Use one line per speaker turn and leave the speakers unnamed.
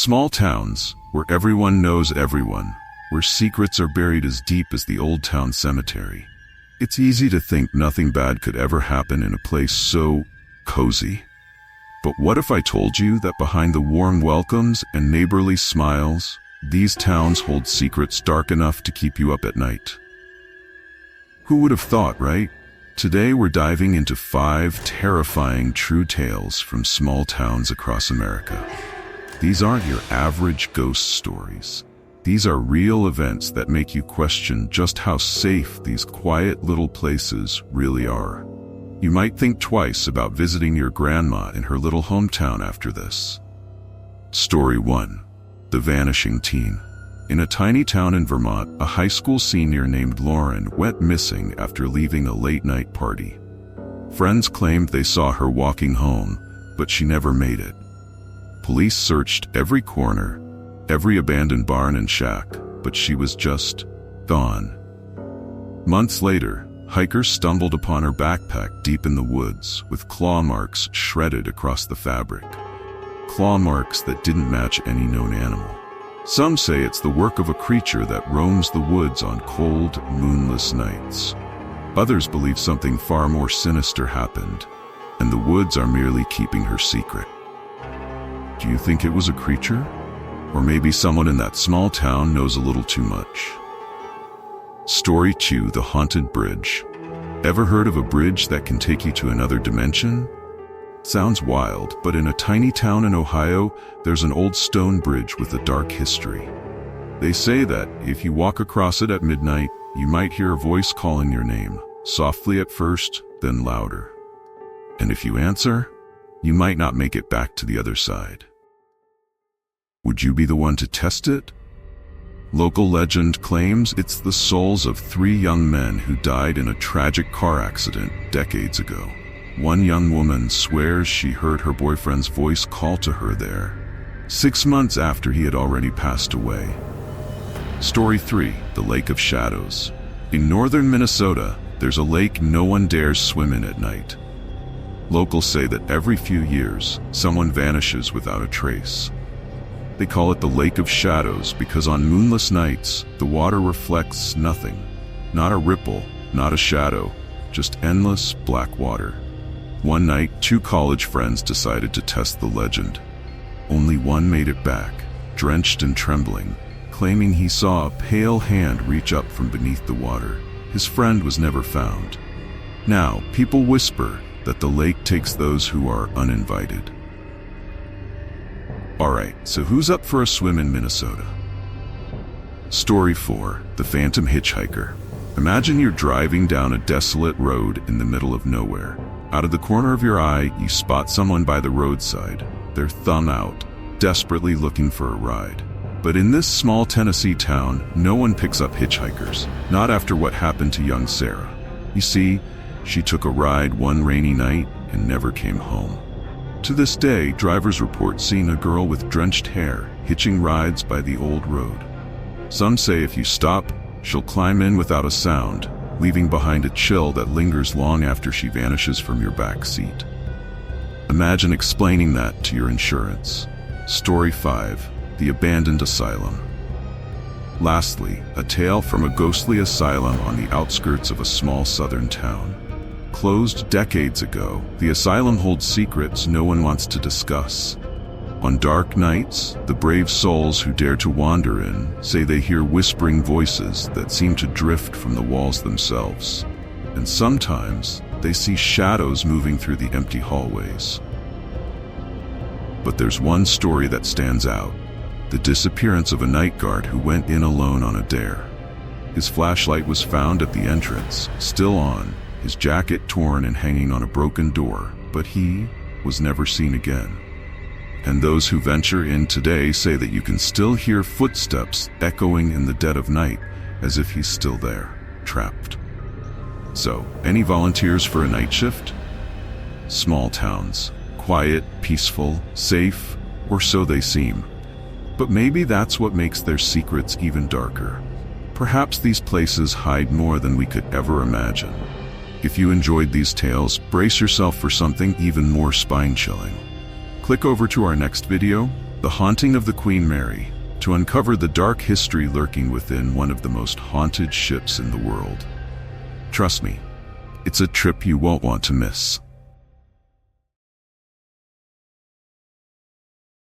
Small towns, where everyone knows everyone, where secrets are buried as deep as the old town cemetery. It's easy to think nothing bad could ever happen in a place so cozy. But what if I told you that behind the warm welcomes and neighborly smiles, these towns hold secrets dark enough to keep you up at night? Who would have thought, right? Today we're diving into 5 terrifying true tales from small towns across America. These aren't your average ghost stories. These are real events that make you question just how safe these quiet little places really are. You might think twice about visiting your grandma in her little hometown after this. Story 1. The Vanishing Teen. In a tiny town in Vermont, a high school senior named Lauren went missing after leaving a late-night party. Friends claimed they saw her walking home, but she never made it. Police searched every corner, every abandoned barn and shack, but she was just gone. Months later, hikers stumbled upon her backpack deep in the woods, with claw marks shredded across the fabric. Claw marks that didn't match any known animal. Some say it's the work of a creature that roams the woods on cold, moonless nights. Others believe something far more sinister happened, and the woods are merely keeping her secret. Do you think it was a creature? Or maybe someone in that small town knows a little too much? Story 2. The Haunted Bridge. Ever heard of a bridge that can take you to another dimension? Sounds wild, but in a tiny town in Ohio, there's an old stone bridge with a dark history. They say that if you walk across it at midnight, you might hear a voice calling your name, softly at first, then louder. And if you answer, you might not make it back to the other side. Would you be the one to test it? Local legend claims it's the souls of 3 young men who died in a tragic car accident decades ago. One young woman swears she heard her boyfriend's voice call to her there, 6 months after he had already passed away. Story 3. The Lake of Shadows. In northern Minnesota, there's a lake no one dares swim in at night. Locals say that every few years, someone vanishes without a trace. They call it the Lake of Shadows because on moonless nights, the water reflects nothing. Not a ripple, not a shadow, just endless black water. One night, 2 college friends decided to test the legend. Only one made it back, drenched and trembling, claiming he saw a pale hand reach up from beneath the water. His friend was never found. Now, people whisper that the lake takes those who are uninvited. Alright, so who's up for a swim in Minnesota? Story 4. The Phantom Hitchhiker. Imagine you're driving down a desolate road in the middle of nowhere. Out of the corner of your eye, you spot someone by the roadside, their thumb out, desperately looking for a ride. But in this small Tennessee town, no one picks up hitchhikers, not after what happened to young Sarah. You see, she took a ride one rainy night and never came home. To this day, drivers report seeing a girl with drenched hair hitching rides by the old road. Some say if you stop, she'll climb in without a sound, leaving behind a chill that lingers long after she vanishes from your back seat. Imagine explaining that to your insurance. Story 5. The Abandoned Asylum. Lastly, a tale from a ghostly asylum on the outskirts of a small southern town. Closed decades ago, the asylum holds secrets no one wants to discuss. On dark nights, the brave souls who dare to wander in say they hear whispering voices that seem to drift from the walls themselves. And sometimes, they see shadows moving through the empty hallways. But there's one story that stands out: the disappearance of a night guard who went in alone on a dare. His flashlight was found at the entrance, still on, his jacket torn and hanging on a broken door, but he was never seen again. And those who venture in today say that you can still hear footsteps echoing in the dead of night, as if he's still there, trapped. So, any volunteers for a night shift? Small towns, quiet, peaceful, safe, or so they seem. But maybe that's what makes their secrets even darker. Perhaps these places hide more than we could ever imagine. If you enjoyed these tales, brace yourself for something even more spine-chilling. Click over to our next video, The Haunting of the Queen Mary, to uncover the dark history lurking within one of the most haunted ships in the world. Trust me, it's a trip you won't want to miss.